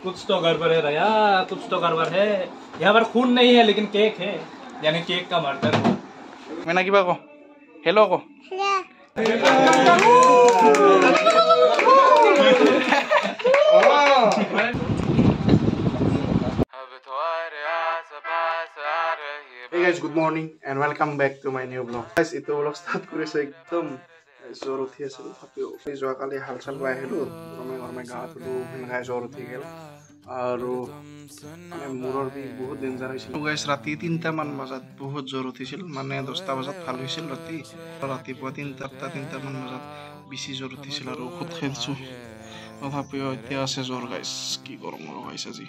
कुछ तो गड़बड़ है रहा, कुछ तो गड़बड़ है। यहाँ पर खून नहीं है लेकिन केक है, यानी केक का मर्डर हुआ। मैंने क्या को हेलो को Hey guys, good morning and welcome back to my new vlog. Guys, itu vlog start কৰিছে একদম জ্বৰ উঠি আছে তথাপিও যোৱাকালি হাল চাল বাই আহিলোঁ গৰমে গাত সেনেকৈ জ্বৰ উঠি গ'ল আৰু মানে মূৰৰ বিষ বহুত ডেঞ্জাৰ হৈছিল। গাইছ ৰাতি 3টা মান বজাত বহুত জ্বৰ উঠিছিল, মানে 10টা বজাত ভাল হৈছিল ৰাতিপুৱা 3টা মান বজাত বেছি জ্বৰ উঠিছিল আৰু ঔষধ খাইছোঁ তথাপিও এতিয়া আছে জ্বৰ। গাইছ কি গৰম গাইছ আজি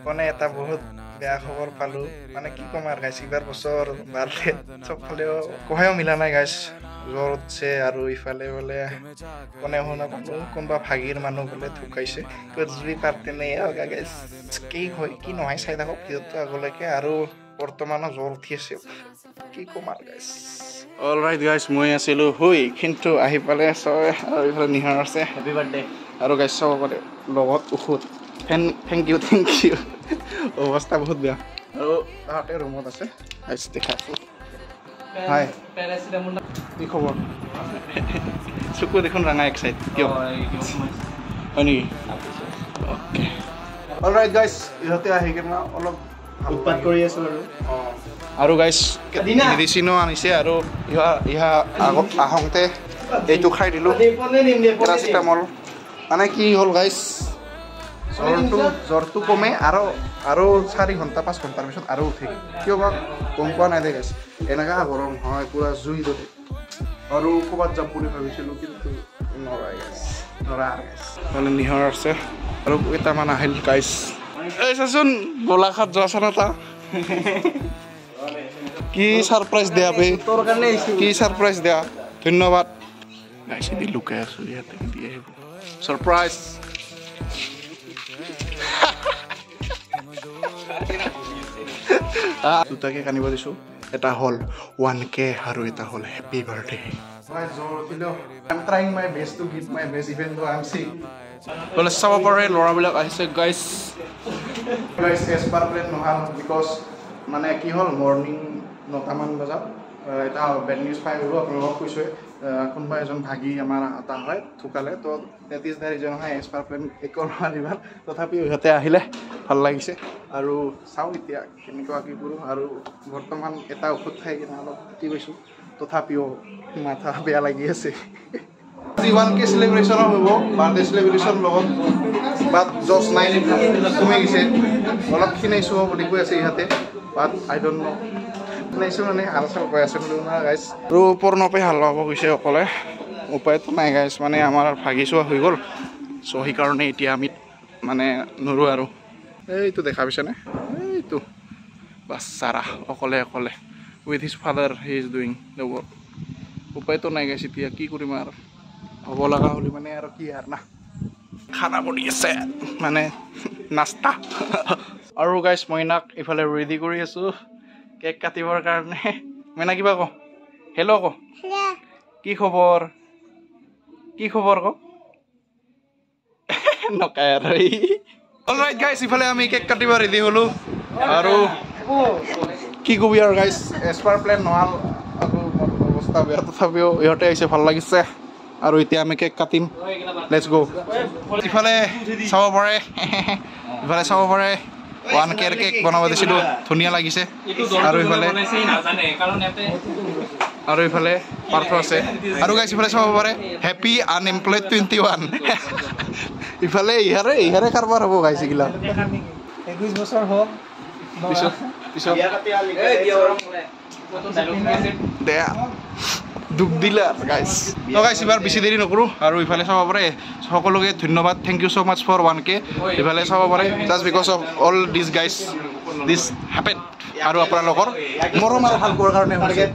মানে এটা বহুত বেয়া খবৰ পালোঁ, মানে কি ক'ম আৰু গাইছ এইবাৰ বছৰ বাৰ্থডে চবফালেও কহেও মিলা নাই গাইছ, জ্বৰ উঠছে আৰু ইফালে বোলে কোনে শুনা পালোঁ কোনোবা ভাগিৰ মানুহ বোলে ঢুকাইছে। যদি পাৰ্টি নাই গাইছ কি হয় কি নহয় চাই থাকক ভিডিঅ'টো আগলৈকে। আৰু বৰ্তমানো জ্বৰ উঠি আছে, কি ক'ম আৰু গাইছ। অলৰাইট গাইছ মই আছিলোঁ শুই, কিন্তু আহি পালে চবে আৰু ইফালে নিহাৰ আছে হেপী বাৰ্থডে আৰু গাইছ চাব পাৰে লগত ঔষধ। থেংক ইউ অৱস্থা বহুত বেয়া আৰু তাহাঁতে ৰুমত আছে গাইছ দেখাইছোঁ। হাই কি খবৰ? চকু দেখোন ৰাঙা এক চাইড কিয় হয় নেকি? অ'কে অলৰাইট গাইছ ইহঁতে আহি কিনে অলপ উৎপাত কৰি আছোঁ আৰু গাইছ মেডিচিনো আনিছে আৰু ইহা আহোঁতে এইটো খাই দিলোঁ পেৰাচিটামল। মানে কি হ'ল গাইছ জ্বৰটো কমে আৰু 4 ঘণ্টা 5 ঘণ্টাৰ পিছত আৰু উঠে, কিয় বা গম পোৱা নাই দে গাইছ। এনেকুৱা গৰম হয় পুৰা জুই দৰে আৰু ক'ৰবাত যাম বুলি ভাবিছিলোঁ কিন্তু নৰা গাইছ মানে নিহৰ আছে আৰু কেইটামান আহিল গাইছ। এই চাচোন গোলাঘাট যোৱা চানা তা কি ছাৰপ্ৰাইজ দিয়া বে, কি ছাৰপ্ৰাইজ দিয়া, ধন্যবাদ গাইছ। দি লুকাই আছোঁ ইয়াতে দি আহিব ছাৰপ্ৰাইজ। দুটাকে কানিব দিছোঁ, এটা হ'ল 1K আৰু এটা হ'ল হেপী বাৰ্থডে। বোলে চাব পাৰে ল'ৰাবিলাক আহিছে গাইছ। এছপাৰ প্লেন নহ'ল বিকজ মানে কি হ'ল মৰ্ণিং 9টামান বজাত এটা বেড নিউজ পাই গ'লোঁ। আপোনালোকক কৈছোঁ কোনোবা এজন ভাগি আমাৰ এটা হয় ঢুকালে, তো ডেট ইজ দ্য ৰিজন হয় এছপাৰ প্লেন একো নহয় ইমান, তথাপিও ইহঁতে আহিলে ভাল লাগিছে। আৰু চাওঁ এতিয়া কেনেকুৱা কি কৰোঁ। আৰু বৰ্তমান এটা ঔষধ খাই কিনে অলপ উঠি গৈছোঁ, তথাপিও মাথা বেয়া লাগি আছে। 1K চেলিব্ৰেশ্যনো হ'ব, বাৰ্থডে চেলিব্ৰেশ্যন লগত বাট জছ নাই কমি গৈছে, অলপ খিনাইছোঁ বুলি কৈ আছে ইহঁতে, বাট আই ডণ্ট ন' খিনাইছোঁ মানে হাল চাল কৈ আছে গাইছ। আৰু পৰ্ণপে হাল বাব গৈছে অকলে, উপায়তো নাই গাইছ, মানে আমাৰ ভাগি চোৱা হৈ গ'ল। চ' সেইকাৰণে এতিয়া আমি মানে নোৰোঁ আৰু এইটো দেখা পাইছেনে, এইটো বাচ্চাৰা অকলে with his father he is doing the work. উপায়তো নাই গাইছ, এতিয়া কি কৰিম আৰু হ'ব লগা হ'লে মানে আৰু কি আৰু না খানা বনি আছে মানে নাস্তা। আৰু গাইছ মইনাক ইফালে ৰেডি কৰি আছোঁ কেক কাটিবৰ কাৰণে। মইনা কিবা ক হেল্ল' ক কি খবৰ ক নকাই আৰু অলৰাইট গাইছ ইফালে আমি কেক কাটিব ৰেডি হ'লোঁ আৰু কি কবি আৰু গাইছ এছপাৰ প্লেন নহ'ল আৰু অৱস্থা বেয়া, তথাপিও ইহঁতে আহিছে ভাল লাগিছে আৰু এতিয়া আমি কেক কাটিম। লেটছ গ'। ইফালে চাব পাৰে 1K কেক বনাব দিছিলোঁ, ধুনীয়া লাগিছে। আৰু ইফালে পাৰ্থ আছে আৰু গাইছ ইফালে চাব পাৰে হেপী আনএমপ্লয়ড 21। ইফালে ইহাৰে কাৰবাৰ হ'ব গাইছ এইগিলা 21 বছৰ হ'ল পিছত দেয়া দুখ দিলা গাইছ। তো গাইছ এবাৰ বেছি দেৰি নকৰোঁ আৰু ইফালে চাব পাৰে সকলোকে ধন্যবাদ, thank you so' much for 1K। ইফালে চাব পাৰে just because of all this guys this happen আৰু আপোনালোকৰ মৰম আৰু ভাল পোৱাৰ কাৰণে হৈছে।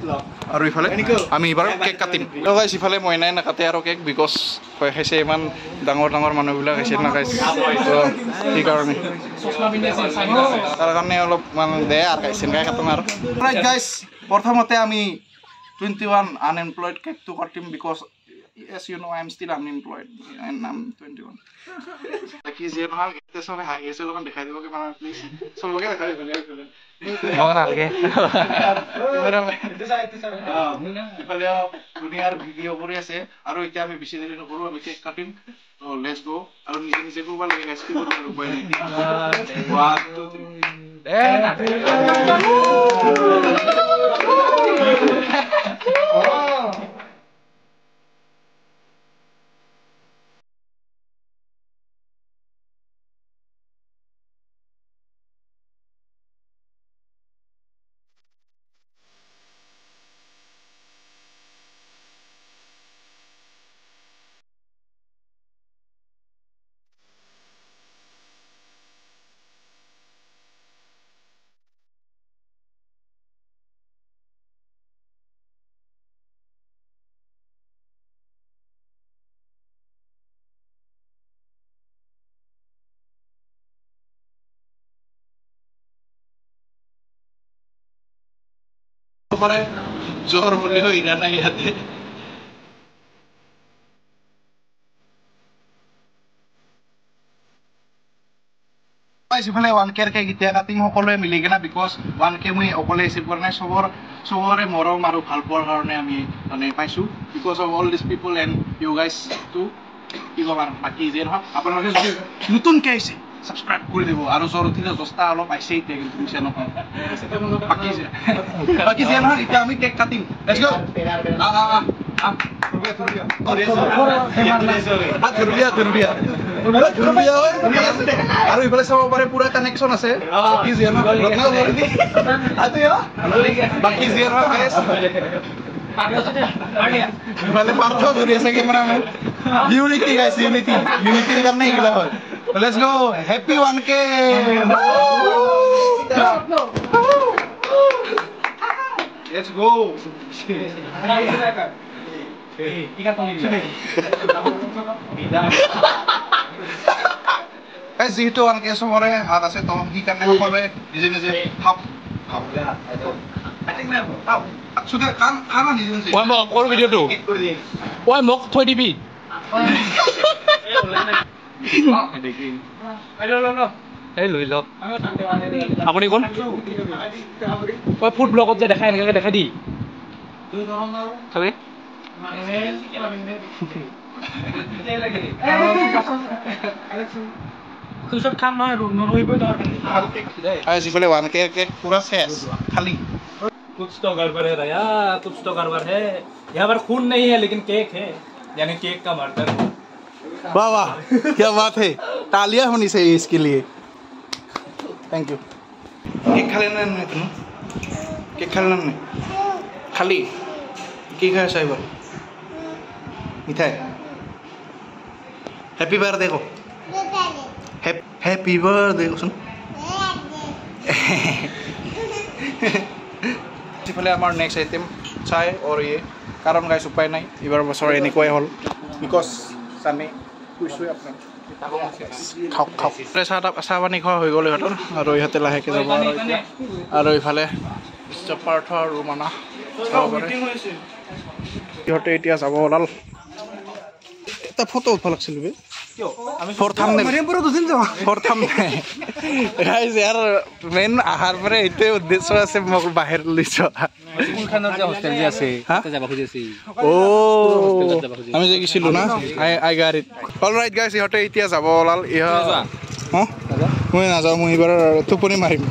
আৰু ইফালে আমি এইবাৰ কেক কাটিম। তো গাইছ ইফালে মইনাই নাকাটে আৰু কেক বিকজ ভয় খাইছে, ইমান ডাঙৰ মানুহবিলাক আহিছে না গাইছ, তো সেইকাৰণে তাৰ কাৰণে অলপ মানে দে আৰু গাইছ এনেকৈ কাটম আৰু গাইছ। প্ৰথমতে আমি 21 আনএমপ্লয়ড কেকটো কাটিম because Yes, you know, I'm still unemployed and I'm 21. Like he's here now. This one, hi. Yes, look, दिखाई दो कि माना please. सब लोग क्या दिखाई दो? मौका आगे मेरा इफाले दुनियार ভিডিও কৰি আছে আৰু এতিয়া আমি বেছি দেৰি নকৰো আমি কেক কাটিম তো লেটস গো আৰু নিজে নিজে কৰিব লাগে গাইস কি কৰিব উপায় নাই 1 2 3 Pare jor boleh ira na yate guys ifale 1k ke gitia kating hokole mili gena because 1k mui okole receive korne sobore morom aru bhal por karone ami mane paisu because of all these people and you guys too igobar baki je ha apanaloke jodi nutun ke aise subscribe kore debo aru jorothi josta alo paise ite kintu mise no baki je na ita ami cake cutting let's go rupiah aru ibale sama pare pura connection ase baki je na atu ya baki je na guys ibale partho jodi ase camera mein unity guys unity karne igla hoy let's go happy 1k let's go guys itu 1k somore hat ase to ki karne hokole nije nije hap sudah kan nije nije Why mok kor video tu Why mok thoi TV এই লৈ লওক আপুনি কোন মই food ব্লগত যে দেখাই এনেকৈ দেখাই দি খুচত খাম নহয় নৰহিবই সিফালে 1k पूरा शेष खाली कुछ तो गड़बड़ है रहा कुछ तो गड़बड़ है यहाँ पर खून नहीं है लेकिन केक है यानी केक का मर्डर वाह वाह क्या बात है तालियां होनी चाहिए इसके लिए थैंक यू केक खा लेना है तुम केक खा लेना खाली की खाए साइबर मिठाई हैप्पी बर्थडे को हैप्पी बर्थडे को सुन সিফালে আমাৰ নেক্সট আইটেম চাই আৰু এই কাৰণ গাইছ উপায় নাই এইবাৰ বছৰ এনেকুৱাই হ'ল বিকজ জানে কৈছোঁৱে আপোনাক খাওক চাহ পানী খোৱা হৈ গ'ল ইহঁতৰ আৰু ইহঁতে লাহেকৈ যাব আৰু ইফালে পাৰ্থ আৰু মানা চাব পাৰে ইহঁতে এতিয়া যাব ওলাল এটা ফটো উঠব লাগছিল মেইন আহাৰ পৰা এইটোৱে উদ্দেশ্য আছে মোক বাহিৰ লৈছ আমি যে গৈছিলো না আই গাড়ীত অলৰাইট গাইছ ইহঁতে এতিয়া যাব ওলাল মই নাযাওঁ মই এইবাৰ টোপনি মাৰিম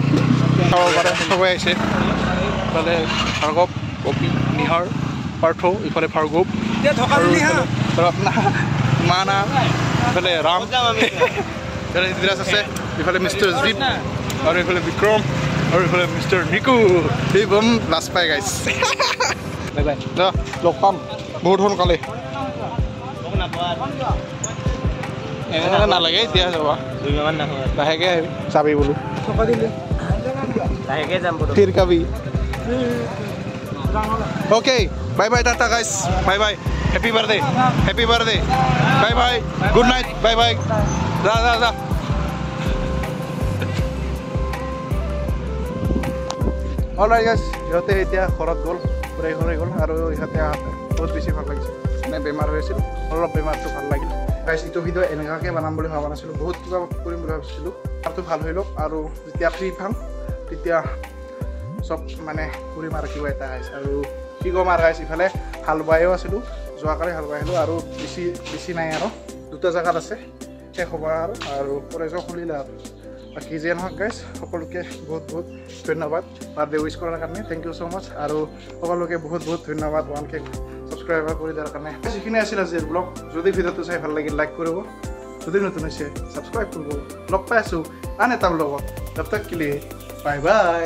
চাব পাৰে সবাই আহিছে ইফালে ভাৰ্গৱ কপি নিহাৰ পাৰ্থ ইফালে ভাৰ্গৱ মানা ইফালে ৰাম ইফালে ইদ্ৰাছ আছে ইফালে মিষ্টাৰ জিপ আৰু ইফালে বিক্ৰম আৰু ইফালে মিষ্টাৰ নিকু এই বম লাজ পাই গাইছ বাই বাই লগ পাম বহুত সোনকালে এনেকৈ নালাগে এতিয়া যাবা লাহেকৈ আহিবি চাবি বোলো লাহেকৈ যাম ফিৰ কাবি Okay, bye bye Tata guys. Bye bye. Happy birthday. Happy birthday. Bye bye. Good night. Bye bye. Da. Alright guys, ইহঁতে এতিয়া ঘৰত গ'ল, ফুৰাই গ'ল আৰু ইহঁতে বহুত বেছি ভাল লাগিছে। মানে বেমাৰ হৈছিল অলপ বেমাৰটো ভাল লাগিল গাইছ এইটো ভিডিঅ' এনেকুৱাকৈ বনাম বুলি ভবা নাছিলোঁ বহুত কিবা কৰিম বুলি ভাবিছিলোঁ আৰু ভাল হৈ লওক আৰু যেতিয়া ফ্ৰী পাম তেতিয়া চব মানে কৰিম আৰু কিবা এটা গাইছ আৰু কি ক'ম আৰু গাইছ ইফালে হাল বায়ো আছিলোঁ যোৱাকালি হাল বাই আহিলোঁ আৰু বেছি নাই আৰু দুটা জেগাত আছে শেষ হ'ব আৰু কলেজো খুলিলে আৰু বাকী যিয়ে নহওক গাইছ সকলোকে বহুত বহুত ধন্যবাদ বাৰ্থডে উইচ কৰাৰ কাৰণে থেংক ইউ ছ' মাছ আৰু সকলোকে বহুত বহুত ধন্যবাদ 1K সাবস্ক্ৰাইবাৰ কৰে দেওয়াৰ কাৰণে সেখানে আছিল আজিৰ ব্লগ যদি ভিডিঅ'টো চাই ভাল লাগিল লাইক কৰিব যদি নতুন হৈছে সাবস্ক্ৰাইব কৰিব লগ পাই আছোঁ আন এটা ব্লগত তব তক के लिए বাই বাই